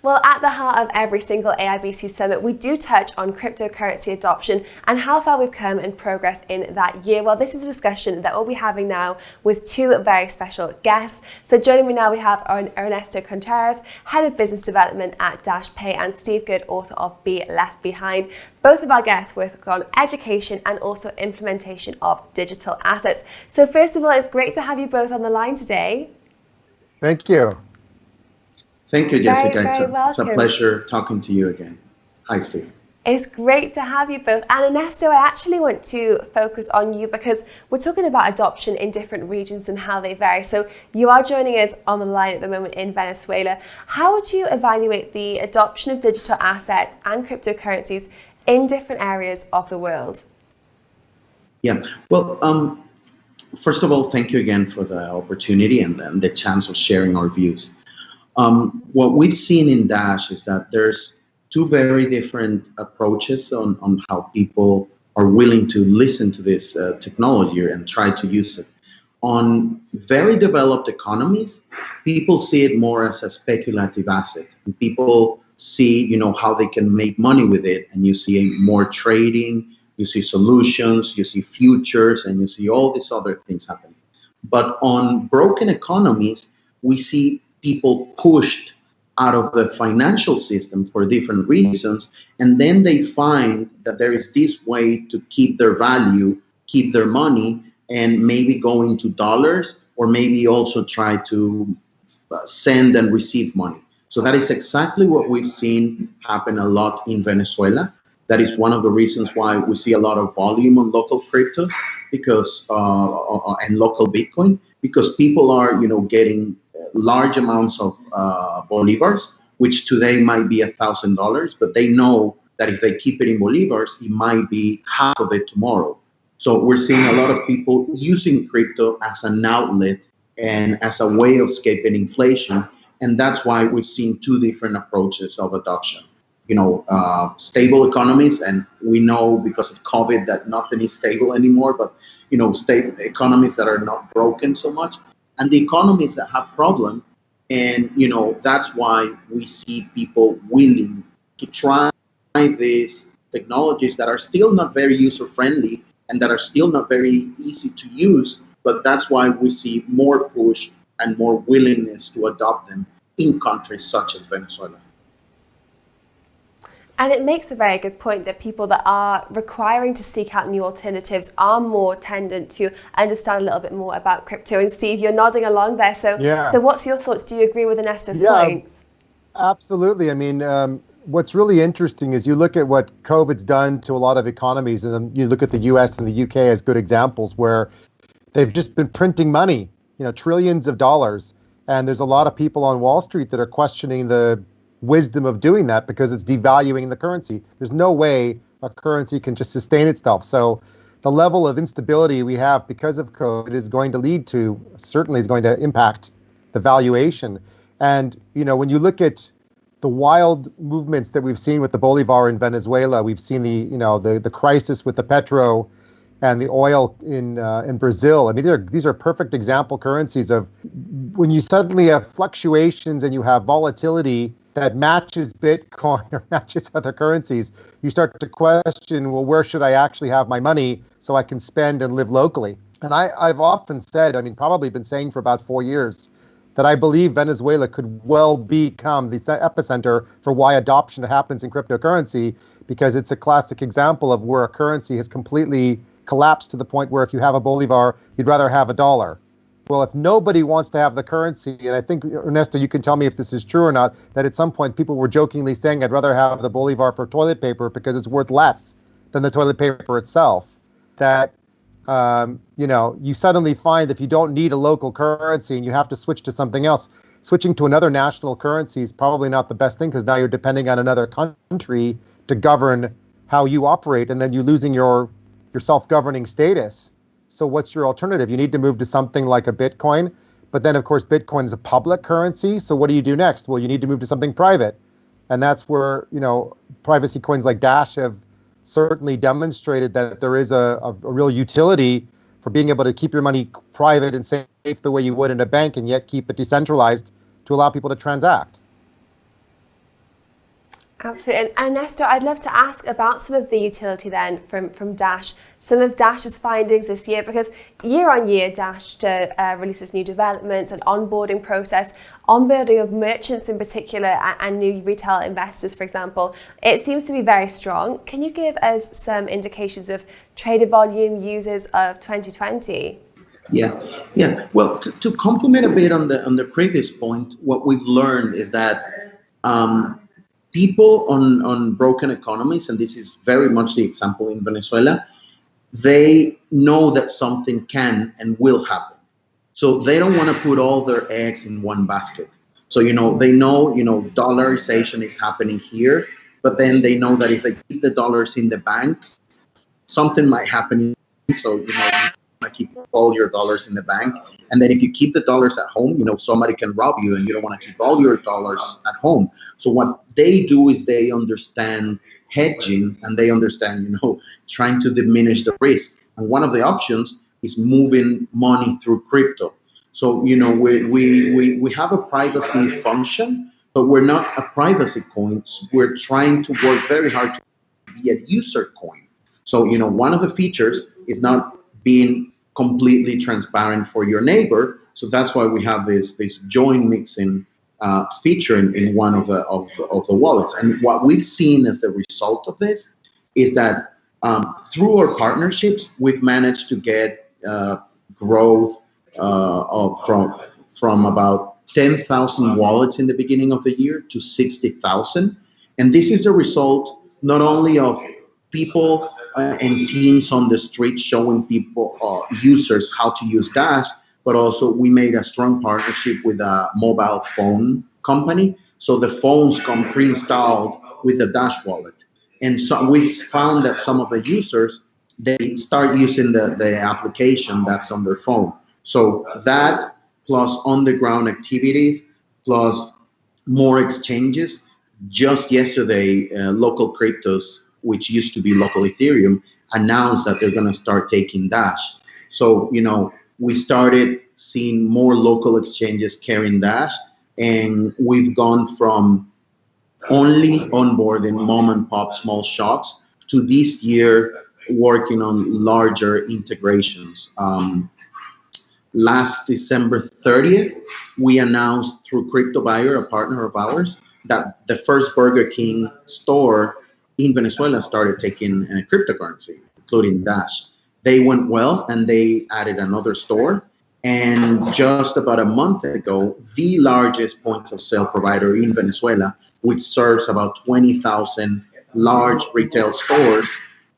Well, at the heart of every single AIBC summit, we do touch on cryptocurrency adoption and how far we've come and progress in that year. Well, this is a discussion that we'll be having now with two very special guests. So joining me now, we have Ernesto Contreras, Head of Business Development at DashPay, and Steve Good, author of Be Left Behind. Both of our guests work on education and also implementation of digital assets. So first of all, it's great to have you both on the line today. Thank you. Thank you, Jessica. It's a pleasure talking to you again. Hi, Steve. It's great to have you both. And Ernesto, I actually want to focus on you because we're talking about adoption in different regions and how they vary. So you are joining us on the line at the moment in Venezuela. How would you evaluate the adoption of digital assets and cryptocurrencies in different areas of the world? Yeah, well, first of all, thank you again for the opportunity and the chance of sharing our views. What we've seen in Dash is that there's two very different approaches on how people are willing to listen to this technology and try to use it. On very developed economies, people see it more as a speculative asset. And people see, how they can make money with it. And you see more trading, you see solutions, you see futures, and you see all these other things happening. But on broken economies, we see people pushed out of the financial system for different reasons, and then they find that there is this way to keep their value, keep their money, and maybe go into dollars, or maybe also try to send and receive money. So that is exactly what we've seen happen a lot in Venezuela. That is one of the reasons why we see a lot of volume on local cryptos, because and local Bitcoin, because people are, getting large amounts of bolivars, which today might be $1,000, but they know that if they keep it in bolivars, it might be half of it tomorrow. So we're seeing a lot of people using crypto as an outlet and as a way of escaping inflation. And that's why we've seen two different approaches of adoption. Stable economies, and we know because of COVID that nothing is stable anymore, but, stable economies that are not broken so much. And the economies that have problems, and that's why we see people willing to try these technologies that are still not very user-friendly and that are still not very easy to use, but that's why we see more push and more willingness to adopt them in countries such as Venezuela. And it makes a very good point that people that are requiring to seek out new alternatives are more tendent to understand a little bit more about crypto. And Steve, you're nodding along there. So what's your thoughts? Do you agree with Ernesto's points? Absolutely. I mean, what's really interesting is you look at what COVID's done to a lot of economies, and then you look at the US and the UK as good examples where they've just been printing money, trillions of dollars. And there's a lot of people on Wall Street that are questioning the wisdom of doing that because it's devaluing the currency. There's no way a currency can just sustain itself. So the level of instability we have because of COVID is going to certainly is going to impact the valuation. And, when you look at the wild movements that we've seen with the Bolivar in Venezuela, we've seen the crisis with the petro and the oil in Brazil. I mean, these are perfect example currencies of when you suddenly have fluctuations and you have volatility that matches Bitcoin or matches other currencies, you start to question, well, where should I actually have my money so I can spend and live locally? And I've often said, probably been saying for about 4 years, that I believe Venezuela could well become the epicenter for why adoption happens in cryptocurrency, because it's a classic example of where a currency has completely collapsed to the point where if you have a bolivar, you'd rather have a dollar. Well, if nobody wants to have the currency, and I think, Ernesto, you can tell me if this is true or not, that at some point people were jokingly saying, I'd rather have the bolivar for toilet paper because it's worth less than the toilet paper itself, that, you suddenly find if you don't need a local currency and you have to switch to something else, switching to another national currency is probably not the best thing because now you're depending on another country to govern how you operate, and then you're losing your self-governing status. So what's your alternative? You need to move to something like a Bitcoin, but then of course Bitcoin is a public currency. So what do you do next? Well, you need to move to something private. And that's where, privacy coins like Dash have certainly demonstrated that there is a real utility for being able to keep your money private and safe the way you would in a bank and yet keep it decentralized to allow people to transact. Absolutely. And Ernesto, I'd love to ask about some of the utility then from Dash, some of Dash's findings this year, because year on year, Dash releases new developments and onboarding process, onboarding of merchants in particular and new retail investors, for example. It seems to be very strong. Can you give us some indications of trader volume users of 2020? Yeah. Well, to complement a bit on the previous point, what we've learned is that people on broken economies, and this is very much the example in Venezuela, they know that something can and will happen. So they don't want to put all their eggs in one basket. So, they know, dollarization is happening here, but then they know that if they keep the dollars in the bank, something might happen. So, you want to keep all your dollars in the bank. And then if you keep the dollars at home, somebody can rob you and you don't want to keep all your dollars at home. So what they do is they understand hedging and they understand, trying to diminish the risk. And one of the options is moving money through crypto. So, we have a privacy function, but we're not a privacy coin. We're trying to work very hard to be a user coin. So, one of the features is not being completely transparent for your neighbor. So that's why we have this join mixing feature in one of the wallets. And what we've seen as the result of this is that through our partnerships, we've managed to get growth from about 10,000 wallets in the beginning of the year to 60,000. And this is a result not only of people and teams on the street showing people, users, how to use Dash, but also we made a strong partnership with a mobile phone company. So the phones come pre-installed with the Dash wallet. And so we found that some of the users, they start using the application that's on their phone. So that plus on-the-ground activities, plus more exchanges. Just yesterday, Local Cryptos, which used to be Local Ethereum, announced that they're going to start taking Dash. So, we started seeing more local exchanges carrying Dash, and we've gone from only onboarding mom and pop small shops to this year working on larger integrations. Last December 30th, we announced through CryptoBuyer, a partner of ours, that the first Burger King store in Venezuela started taking cryptocurrency, including Dash. They went well and they added another store. And just about a month ago, the largest point of sale provider in Venezuela, which serves about 20,000 large retail stores,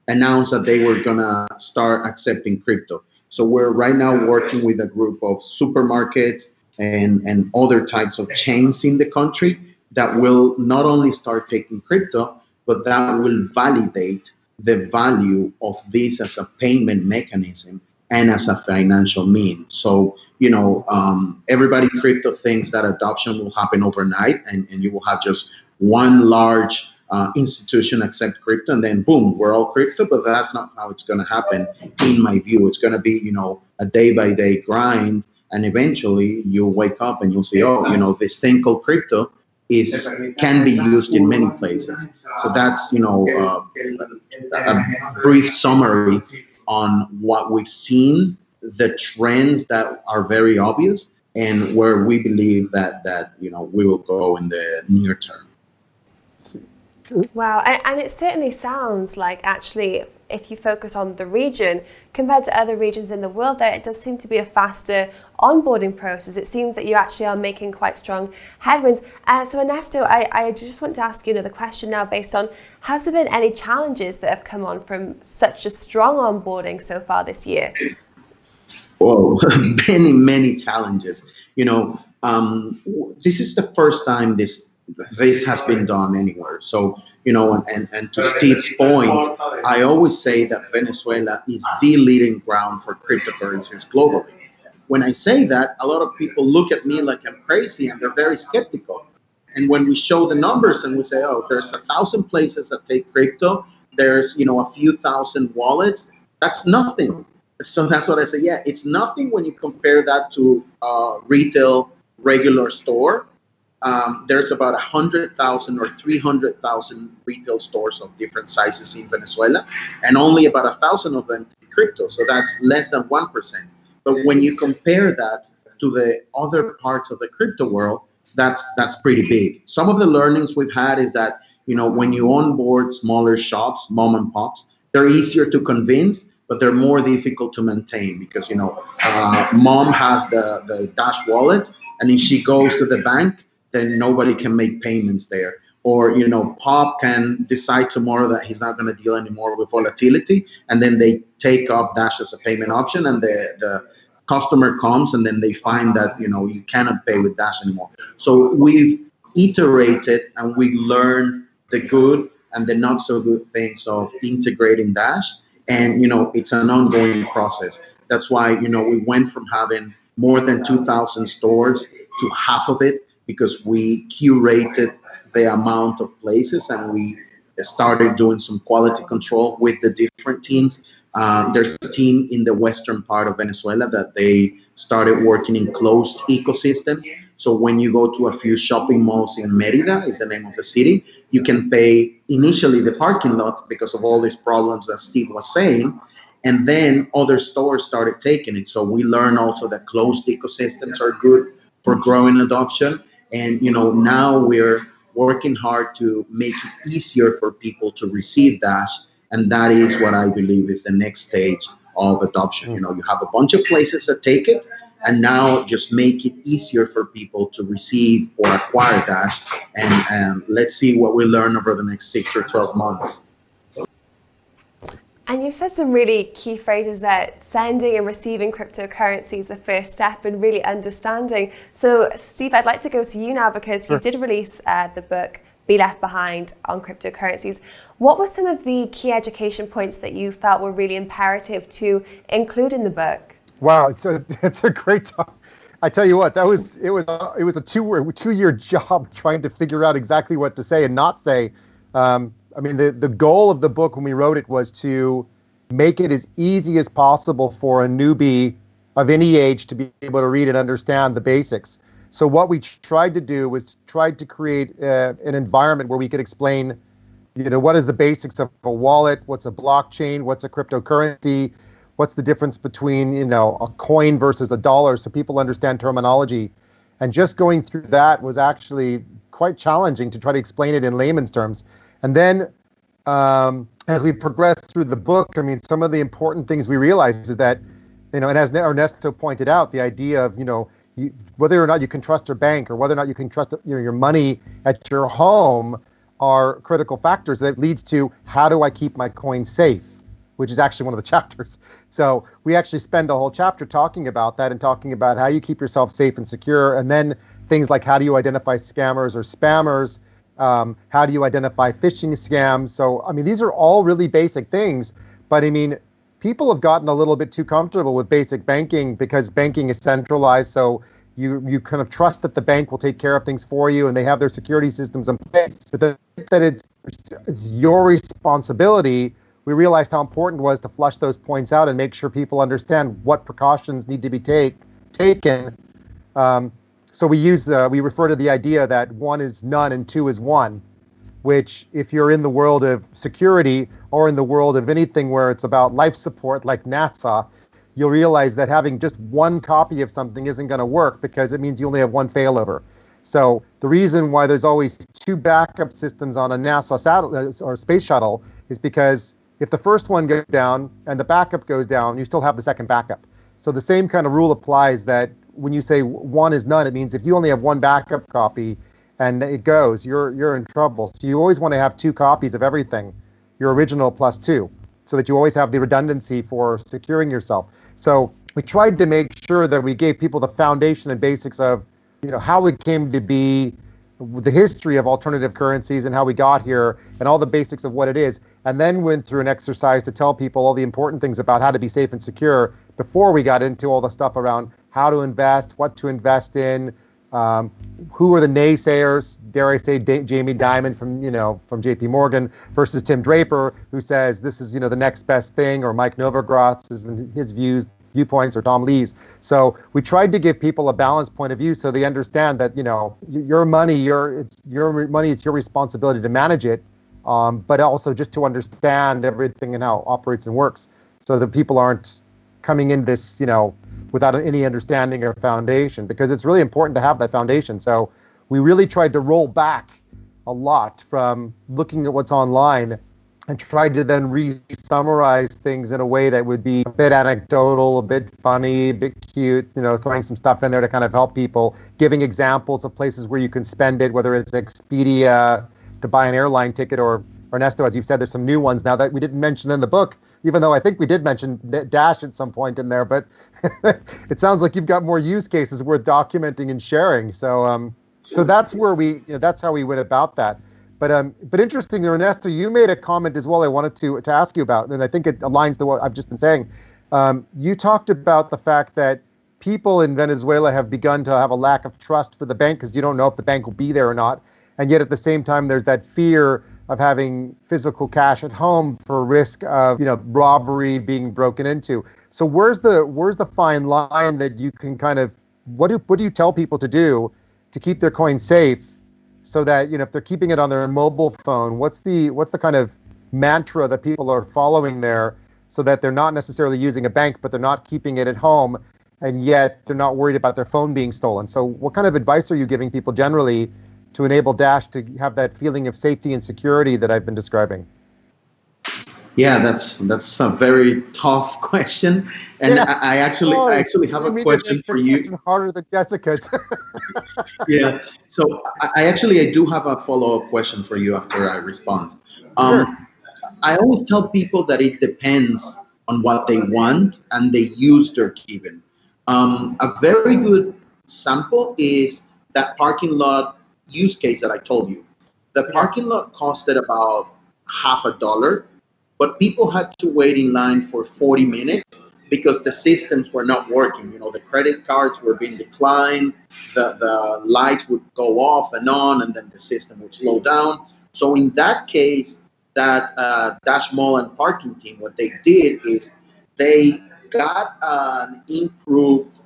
announced that they were going to start accepting crypto. So we're right now working with a group of supermarkets and other types of chains in the country that will not only start taking crypto, but that will validate the value of this as a payment mechanism and as a financial mean. So, everybody crypto thinks that adoption will happen overnight and you will have just one large institution accept crypto and then boom, we're all crypto, but that's not how it's going to happen. In my view, it's going to be, a day by day grind. And eventually you'll wake up and you'll say, this thing called crypto can be used in many places. So that's, a brief summary on what we've seen, the trends that are very obvious, and where we believe that we will go in the near term. Wow, and it certainly sounds like actually, if you focus on the region compared to other regions in the world, there it does seem to be a faster onboarding process. It seems that you actually are making quite strong headwinds. So Ernesto, I just want to ask you another question now based on, has there been any challenges that have come on from such a strong onboarding so far this year? Oh, many challenges. This is the first time this has been done anywhere. So, and to Steve's point, I always say that Venezuela is the leading ground for cryptocurrencies globally. When I say that, a lot of people look at me like I'm crazy and they're very skeptical. And when we show the numbers and we say, there's 1,000 places that take crypto, there's, a few thousand wallets, that's nothing. So that's what I say. Yeah, it's nothing when you compare that to a retail regular store. there's about 100,000 or 300,000 retail stores of different sizes in Venezuela, and only about 1,000 of them in crypto. So that's less than 1%. But when you compare that to the other parts of the crypto world, that's pretty big. Some of the learnings we've had is that, when you onboard smaller shops, mom and pops, they're easier to convince, but they're more difficult to maintain because, mom has the Dash wallet, and if she goes to the bank, then nobody can make payments there. Or, Pop can decide tomorrow that he's not going to deal anymore with volatility, and then they take off Dash as a payment option, and the customer comes, and then they find that, you cannot pay with Dash anymore. So we've iterated and we've learned the good and the not so good things of integrating Dash. And, it's an ongoing process. That's why, we went from having more than 2,000 stores to half of it, because we curated the amount of places and we started doing some quality control with the different teams. There's a team in the western part of Venezuela that they started working in closed ecosystems. So when you go to a few shopping malls in Mérida, is the name of the city, you can pay initially the parking lot because of all these problems that Steve was saying. And then other stores started taking it. So we learned also that closed ecosystems are good for growing adoption. And, now we're working hard to make it easier for people to receive Dash. And that is what I believe is the next stage of adoption. You have a bunch of places that take it, and now just make it easier for people to receive or acquire Dash. And let's see what we learn over the next 6 or 12 months. And you've said some really key phrases that sending and receiving cryptocurrency is the first step in really understanding. So Steve, I'd like to go to you now, because you did release the book, Be Left Behind, on cryptocurrencies. What were some of the key education points that you felt were really imperative to include in the book? Wow, it's a great talk. I tell you what, it was a 2-year job trying to figure out exactly what to say and not say. The goal of the book when we wrote it was to make it as easy as possible for a newbie of any age to be able to read and understand the basics. So what we tried to do was tried to create an environment where we could explain, what is the basics of a wallet, what's a blockchain, what's a cryptocurrency, what's the difference between, a coin versus a dollar, so people understand terminology. And just going through that was actually quite challenging to try to explain it in layman's terms. And then as we progressed through the book, some of the important things we realized is that, and as Ernesto pointed out, the idea of, whether or not you can trust your bank or whether or not you can trust your money at your home are critical factors that leads to how do I keep my coin safe, which is actually one of the chapters. So we actually spend a whole chapter talking about that and talking about how you keep yourself safe and secure. And then things like how do you identify scammers or spammers? How do you identify phishing scams? So, these are all really basic things, but people have gotten a little bit too comfortable with basic banking because banking is centralized. So you kind of trust that the bank will take care of things for you and they have their security systems in place. But that it's your responsibility. We realized how important it was to flush those points out and make sure people understand what precautions need to be taken. So we refer to the idea that 1 is none and 2 is 1, which if you're in the world of security or in the world of anything where it's about life support like NASA, you'll realize that having just 1 copy of something isn't going to work because it means you only have 1 failover. So the reason why there's always 2 backup systems on a NASA satellite or space shuttle is because if the first one goes down and the backup goes down, you still have the second backup. So the same kind of rule applies that when you say 1 is none, it means if you only have 1 backup copy and it goes, you're in trouble. So you always want to have 2 copies of everything, your original plus 2, so that you always have the redundancy for securing yourself. So we tried to make sure that we gave people the foundation and basics of, how it came to be, the history of alternative currencies and how we got here and all the basics of what it is, and then went through an exercise to tell people all the important things about how to be safe and secure before we got into all the stuff around how to invest, what to invest in, who are the naysayers, dare I say Jamie Dimon from JP Morgan versus Tim Draper, who says this is, the next best thing, or Mike Novogratz is his views viewpoints or Tom Lee's. So we tried to give people a balanced point of view so they understand that, your money, it's your money, it's your responsibility to manage it, but also just to understand everything and how it operates and works, so that people aren't coming in this, without any understanding or foundation, because it's really important to have that foundation. So we really tried to roll back a lot from looking at what's online and tried to then re-summarize things in a way that would be a bit anecdotal, a bit funny, a bit cute, throwing some stuff in there to kind of help people, giving examples of places where you can spend it, whether it's Expedia to buy an airline ticket, or Ernesto, as you've said, there's some new ones now that we didn't mention in the book, even though I think we did mention Dash at some point in there, but it sounds like you've got more use cases worth documenting and sharing. So that's where that's how we went about that. But interesting, Ernesto, you made a comment as well I wanted to ask you about, and I think it aligns to what I've just been saying. You talked about the fact that people in Venezuela have begun to have a lack of trust for the bank because you don't know if the bank will be there or not. And yet at the same time, there's that fear of having physical cash at home for risk of, robbery, being broken into. So where's the fine line that you can kind of, what do you tell people to do to keep their coin safe, so that, if they're keeping it on their mobile phone, what's the kind of mantra that people are following there, so that they're not necessarily using a bank, but they're not keeping it at home, and yet they're not worried about their phone being stolen? So what kind of advice are you giving people generally to enable Dash to have that feeling of safety and security that I've been describing? Yeah, that's a very tough question, and yeah. I actually have a question for you. Question harder than Jessica's. Yeah, so I do have a follow-up question for you after I respond. Sure. I always tell people that it depends on what they want and the use they're given. A very good sample is that parking lot use case that I told you. The parking lot costed about $50, but people had to wait in line for 40 minutes because the systems were not working. The credit cards were being declined, the lights would go off and on, and then the system would slow down. So in that case, that Dash Mall and parking team, what they did is they got an improved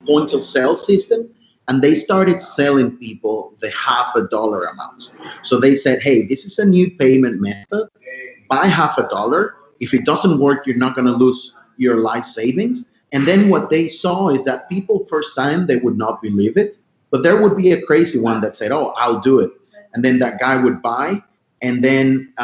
point of sale system, and they started selling people the $50 amount. So they said, hey, this is a new payment method. Buy $50. If it doesn't work, you're not going to lose your life savings. And then what they saw is that people, first time, they would not believe it, but there would be a crazy one that said, oh, I'll do it. And then that guy would buy. And then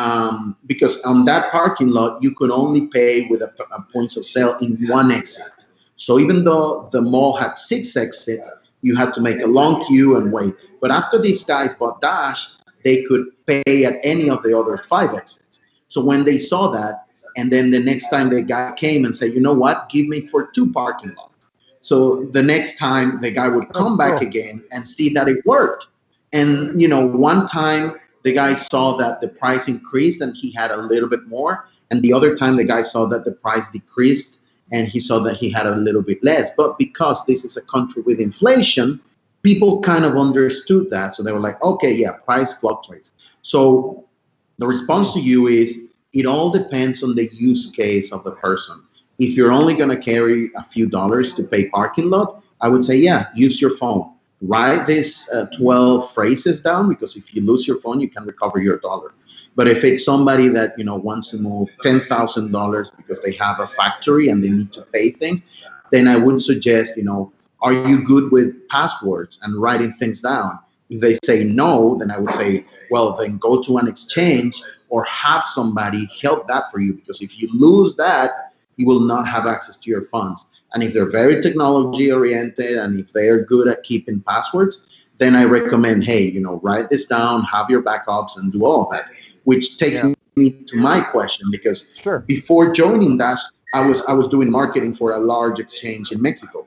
because on that parking lot, you could only pay with a points of sale in one exit. So even though the mall had 6 exits, you had to make a long queue and wait. But after these guys bought Dash, they could pay at any of the other 5 exits. So when they saw that, and then the next time the guy came and said, you know what, give me for 2 parking lots. So the next time the guy would come back again and see that it worked. And, one time the guy saw that the price increased and he had a little bit more. And the other time the guy saw that the price decreased and he saw that he had a little bit less. But because this is a country with inflation, people kind of understood that. So they were like, okay, yeah, price fluctuates. So the response to you is, it all depends on the use case of the person. If you're only going to carry a few dollars to pay parking lot, I would say, yeah, use your phone. Write these 12 phrases down, because if you lose your phone, you can recover your dollar. But if it's somebody that wants to move $10,000 because they have a factory and they need to pay things, then I would suggest, are you good with passwords and writing things down? If they say no, then I would say, well, then go to an exchange or have somebody help that for you, because if you lose that, you will not have access to your funds. And if they're very technology oriented and if they're good at keeping passwords, then I recommend, hey, write this down, have your backups, and do all that. Which takes me to my question, because before joining Dash, I was doing marketing for a large exchange in Mexico.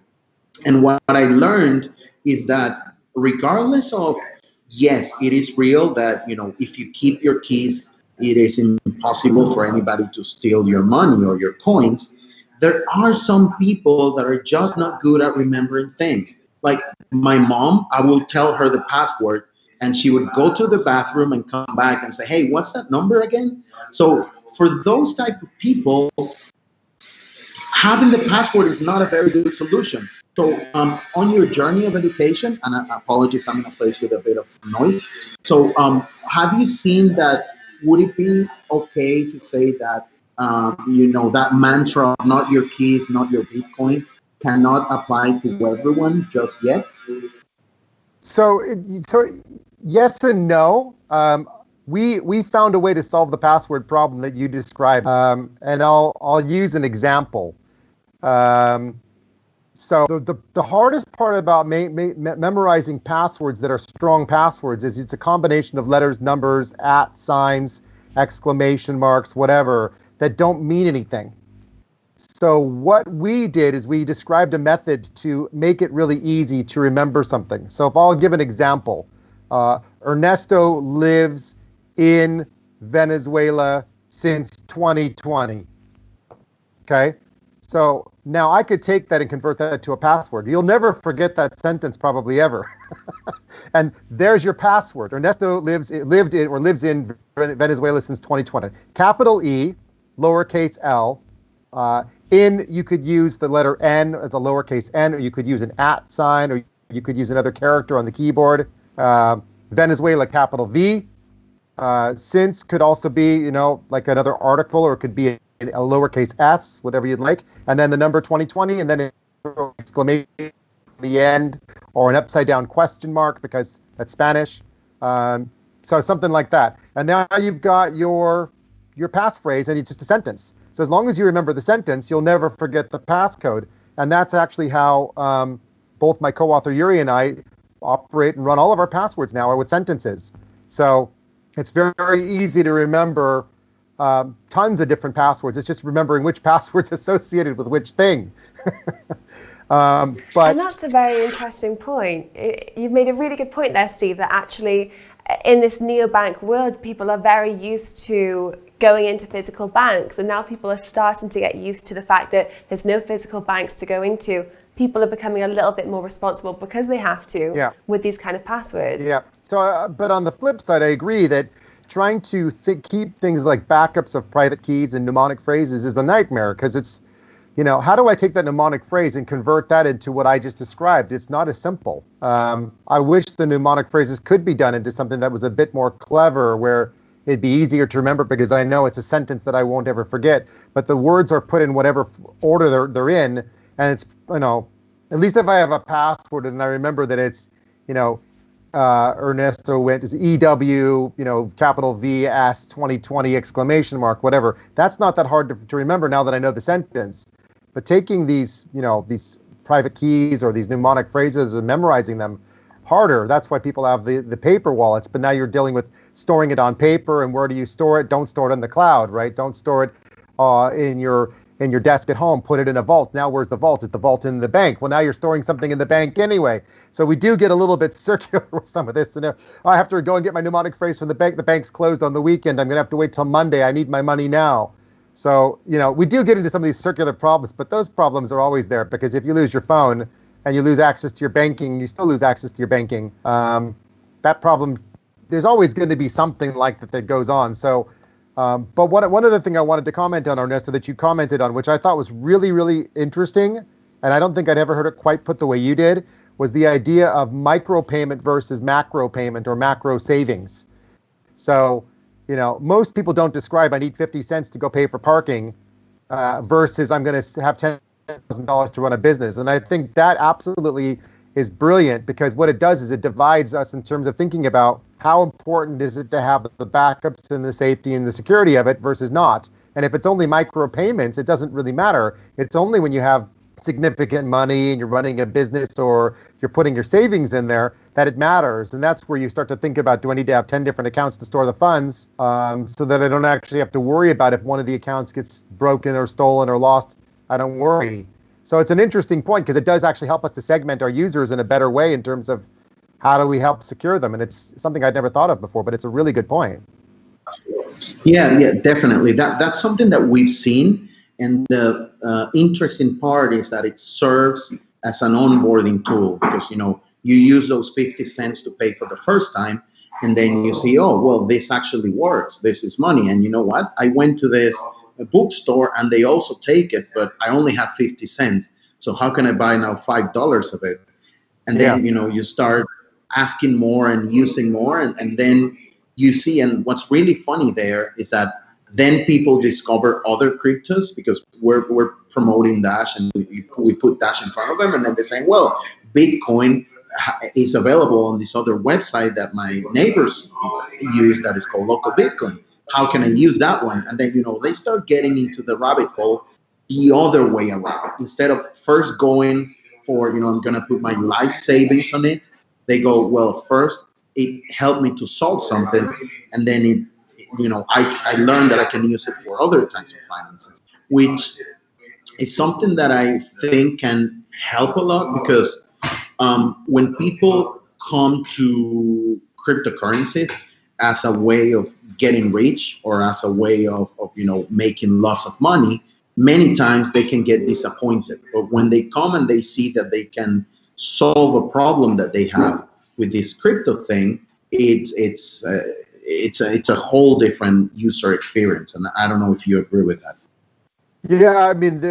And what I learned is that regardless of, yes, it is real that, if you keep your keys, it is impossible for anybody to steal your money or your coins. There are some people that are just not good at remembering things. Like my mom, I will tell her the password and she would go to the bathroom and come back and say, hey, what's that number again? So for those type of people, having the password is not a very good solution. So on your journey of education, and apologies, I'm in a place with a bit of noise. So have you seen that, would it be okay to say that, that mantra, not your keys, not your Bitcoin, cannot apply to everyone just yet? So yes and no. We found a way to solve the password problem that you described, and I'll use an example. So the hardest part about memorizing passwords that are strong passwords is it's a combination of letters, numbers, @ signs, exclamation marks, whatever, that don't mean anything. So what we did is we described a method to make it really easy to remember something. So if I'll give an example, Ernesto lives in Venezuela since 2020. Okay, so now I could take that and convert that to a password. You'll never forget that sentence, probably ever. And there's your password. Ernesto lives in Venezuela since 2020. Capital E, lowercase l. In, you could use the letter N as a lowercase n, or you could use an @ sign, or you could use another character on the keyboard. Venezuela, capital V. Since could also be, like another article, or it could be a lowercase s, whatever you'd like. And then the number 2020, and then an exclamation at the end, or an upside down question mark, because that's Spanish. So something like that. And now you've got your passphrase, and it's just a sentence. So as long as you remember the sentence, you'll never forget the passcode. And that's actually how both my co-author Yuri and I operate and run all of our passwords now are with sentences. So it's very, very easy to remember tons of different passwords. It's just remembering which password's associated with which thing. And that's a very interesting point. You've made a really good point there, Steve, that actually in this neobank world, people are very used to going into physical banks, and now people are starting to get used to the fact that there's no physical banks to go into. People are becoming a little bit more responsible because they have to with these kind of passwords. Yeah. So, but on the flip side, I agree that trying to keep things like backups of private keys and mnemonic phrases is a nightmare, because it's, how do I take that mnemonic phrase and convert that into what I just described? It's not as simple. I wish the mnemonic phrases could be done into something that was a bit more clever, where it'd be easier to remember, because I know it's a sentence that I won't ever forget. But the words are put in whatever order they're in, and it's, at least if I have a password and I remember that it's, Ernesto went is EW, capital V S 2020 exclamation mark, whatever. That's not that hard to remember now that I know the sentence. But taking these, these private keys or these mnemonic phrases and memorizing them, harder. That's why people have the paper wallets. But now you're dealing with storing it on paper, and where do you store it? Don't store it in the cloud, right? Don't store it in your desk at home. Put it in a vault. Now where's the vault? Is the vault in the bank? Well, now you're storing something in the bank anyway. So we do get a little bit circular with some of this. And I have to go and get my mnemonic phrase from the bank. The bank's closed on the weekend. I'm going to have to wait till Monday. I need my money now. So, we do get into some of these circular problems, but those problems are always there, because if you lose your phone and you lose access to your banking, you still lose access to your banking. That problem, there's always going to be something like that goes on. So, but one other thing I wanted to comment on, Ernesto, that you commented on, which I thought was really, really interesting, and I don't think I'd ever heard it quite put the way you did, was the idea of micropayment versus macro payment, or macro savings. So, most people don't describe I need 50 cents to go pay for parking versus I'm going to have $10,000 to run a business. And I think that absolutely is brilliant, because what it does is it divides us in terms of thinking about how important is it to have the backups and the safety and the security of it versus not. And if it's only micro payments, it doesn't really matter. It's only when you have significant money and you're running a business, or you're putting your savings in there, that it matters. And that's where you start to think about, do I need to have 10 different accounts to store the funds, so that I don't actually have to worry about if one of the accounts gets broken or stolen or lost. I don't worry. So it's an interesting point, because it does actually help us to segment our users in a better way in terms of how do we help secure them. And it's something I'd never thought of before, but it's a really good point. Yeah, definitely. That's something that we've seen. And the interesting part is that it serves as an onboarding tool, because, you use those 50 cents to pay for the first time, and then you see, oh, well, this actually works. This is money. And you know what? I went to this a bookstore and they also take it, but I only have 50 cents. So how can I buy now $5 of it? And then, you start asking more and using more. And then you see, and what's really funny there is that then people discover other cryptos because we're promoting Dash and we put Dash in front of them. And then they're saying, well, Bitcoin is available on this other website that my neighbors use that is called Local Bitcoin. How can I use that one? And then, they start getting into the rabbit hole the other way around. Instead of first going for, I'm going to put my life savings on it, they go, well, first it helped me to solve something. And then I learned that I can use it for other types of finances, which is something that I think can help a lot because when people come to cryptocurrencies as a way of getting rich or as a way of making lots of money, many times they can get disappointed. But when they come and they see that they can solve a problem that they have with this crypto thing, it's a whole different user experience. And I don't know if you agree with that. Yeah, I mean,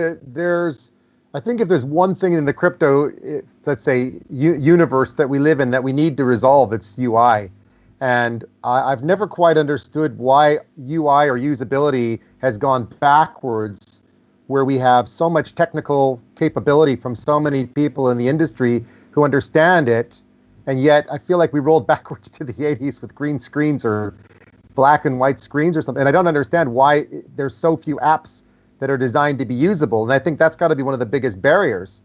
I think if there's one thing in the crypto, let's say, universe that we live in that we need to resolve, it's UI. And I've never quite understood why UI or usability has gone backwards, where we have so much technical capability from so many people in the industry who understand it. And yet I feel like we rolled backwards to the 80s with green screens or black and white screens or something. And I don't understand why there's so few apps that are designed to be usable. And I think that's got to be one of the biggest barriers.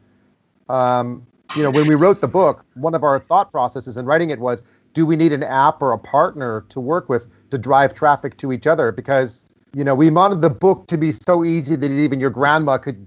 When we wrote the book, one of our thought processes in writing it was, do we need an app or a partner to work with to drive traffic to each other? Because, we wanted the book to be so easy that even your grandma could,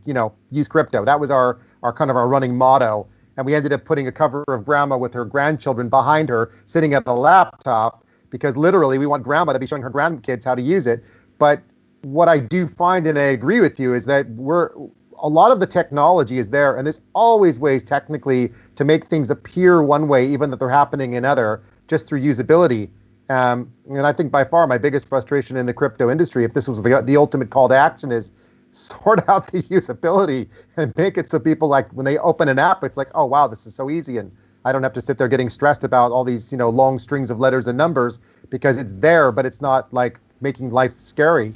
use crypto. That was our kind of our running motto. And we ended up putting a cover of grandma with her grandchildren behind her sitting at a laptop because literally we want grandma to be showing her grandkids how to use it. But what I do find, and I agree with you, is that a lot of the technology is there, and there's always ways technically to make things appear one way, even that they're happening in other, just through usability. And I think by far my biggest frustration in the crypto industry, if this was the ultimate call to action, is sort out the usability and make it so people, like, when they open an app, it's like, oh wow, this is so easy, and I don't have to sit there getting stressed about all these long strings of letters and numbers, because it's there, but it's not like making life scary.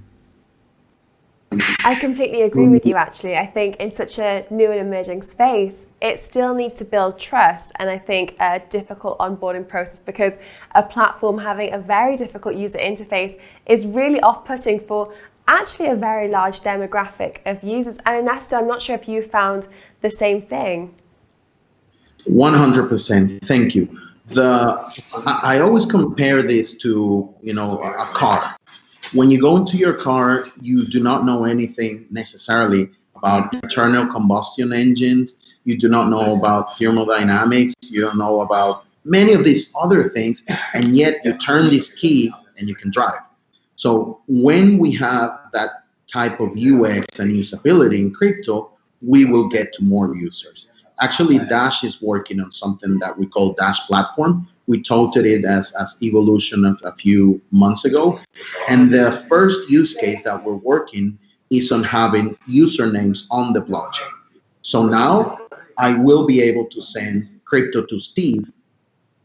I completely agree with you, actually. I think in such a new and emerging space, it still needs to build trust, and I think a difficult onboarding process, because a platform having a very difficult user interface is really off-putting for actually a very large demographic of users. And Ernesto, I'm not sure if you found the same thing. 100%. Thank you. I always compare this to, a car. When you go into your car, you do not know anything necessarily about internal combustion engines. You do not know about thermodynamics. You don't know about many of these other things. And yet you turn this key and you can drive. So when we have that type of UX and usability in crypto, we will get to more users. Actually, Dash is working on something that we call Dash Platform. We touted it as evolution of a few months ago. And the first use case that we're working is on having usernames on the blockchain. So now I will be able to send crypto to Steve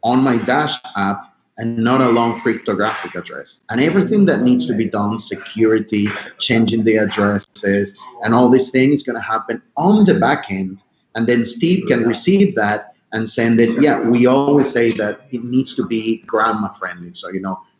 on my Dash app and not a long cryptographic address. And everything that needs to be done, security, changing the addresses, and all these things is going to happen on the back end. And then Steve can receive that and send it. Yeah, we always say that it needs to be grandma friendly. So,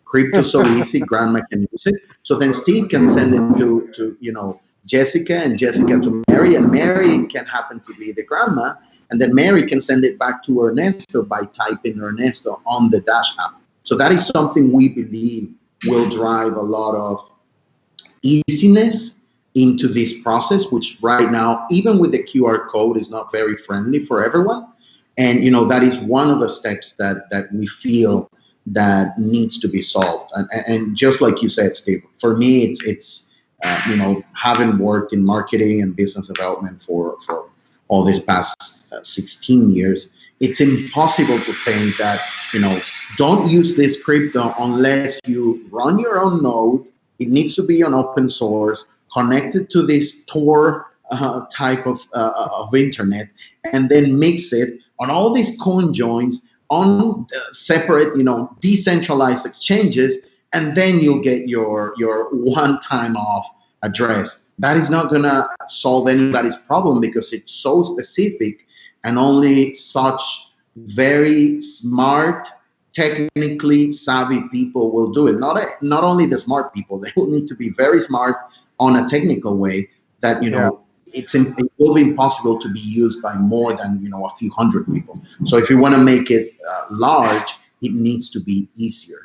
crypto's so easy, grandma can use it. So then Steve can send it to Jessica, and Jessica to Mary, and Mary can happen to be the grandma. And then Mary can send it back to Ernesto by typing Ernesto on the Dash app. So that is something we believe will drive a lot of easiness into this process, which right now, even with the QR code, is not very friendly for everyone. And that is one of the steps that we feel that needs to be solved. And just like you said, Steve, for me, it's having worked in marketing and business development for all these past 16 years, it's impossible to think that, don't use this crypto unless you run your own node. It needs to be on open source, connect it to this Tor type of internet, and then mix it on all these coin joins on separate, decentralized exchanges, and then you'll get your one-time off address. That is not gonna solve anybody's problem because it's so specific, and only such very smart, technically savvy people will do it. Not only the smart people, they will need to be very smart on a technical way that it will be impossible to be used by more than a few hundred people. So if you want to make it large, it needs to be easier.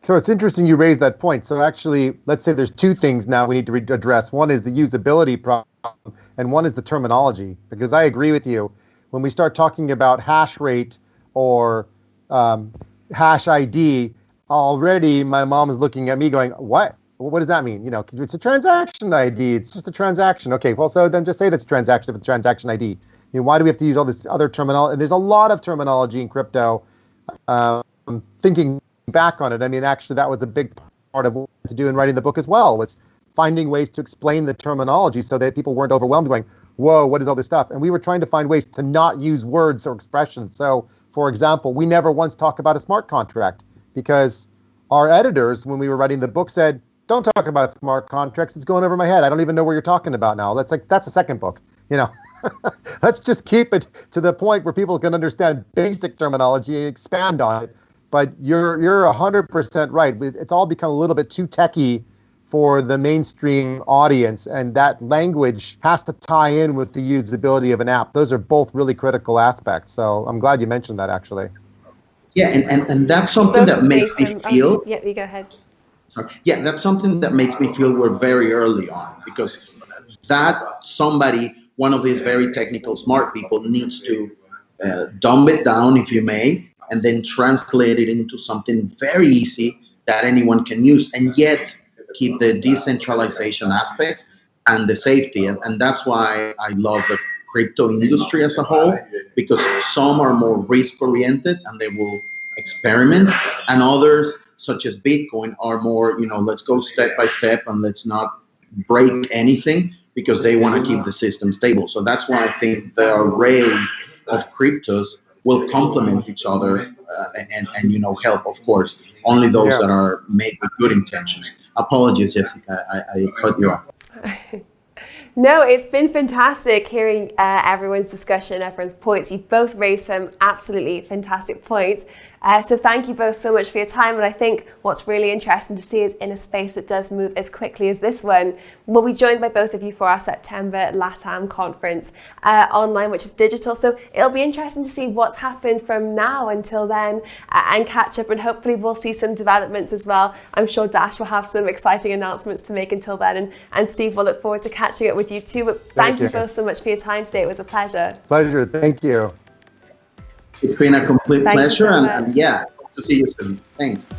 So it's interesting you raised that point. So actually, let's say there's two things now we need to address. One is the usability problem, and one is the terminology. Because I agree with you, when we start talking about hash rate or hash ID, already my mom is looking at me going, what? What does that mean? It's a transaction ID. It's just a transaction. Okay, well, so then just say that's a transaction if it's a transaction ID. Why do we have to use all this other terminology? And there's a lot of terminology in crypto. Thinking back on it, actually, that was a big part of what I had to do in writing the book as well, was finding ways to explain the terminology so that people weren't overwhelmed going, whoa, what is all this stuff? And we were trying to find ways to not use words or expressions. So, for example, we never once talked about a smart contract because our editors, when we were writing the book, said, don't talk about smart contracts. It's going over my head. I don't even know what you're talking about now. That's a second book. Let's just keep it to the point where people can understand basic terminology and expand on it. But you're 100% right. It's all become a little bit too techy for the mainstream audience, and that language has to tie in with the usability of an app. Those are both really critical aspects. So I'm glad you mentioned that, actually. Yeah, and that's something that makes me feel. Yeah, you go ahead. Sorry. Yeah, that's something that makes me feel we're very early on, because that somebody, one of these very technical, smart people, needs to dumb it down, if you may, and then translate it into something very easy that anyone can use, and yet keep the decentralization aspects and the safety. And that's why I love the crypto industry as a whole, because some are more risk-oriented and they will experiment, and others, such as Bitcoin, are more, let's go step by step and let's not break anything, because they want to keep the system stable. So that's why I think the array of cryptos will complement each other and help, of course, only those that are made with good intentions. Apologies, Jessica, I cut you off. No, it's been fantastic hearing everyone's discussion, everyone's points. You've both raised some absolutely fantastic points. So thank you both so much for your time. And I think what's really interesting to see is in a space that does move as quickly as this one, we'll be joined by both of you for our September LatAm conference online, which is digital. So it'll be interesting to see what's happened from now until then and catch up. And hopefully we'll see some developments as well. I'm sure Dash will have some exciting announcements to make until then. And Steve, we'll look forward to catching up with you too. But thank you both so much for your time today. It was a pleasure. Pleasure. Thank you. It's been a complete pleasure, and yeah, hope to see you soon. Thanks.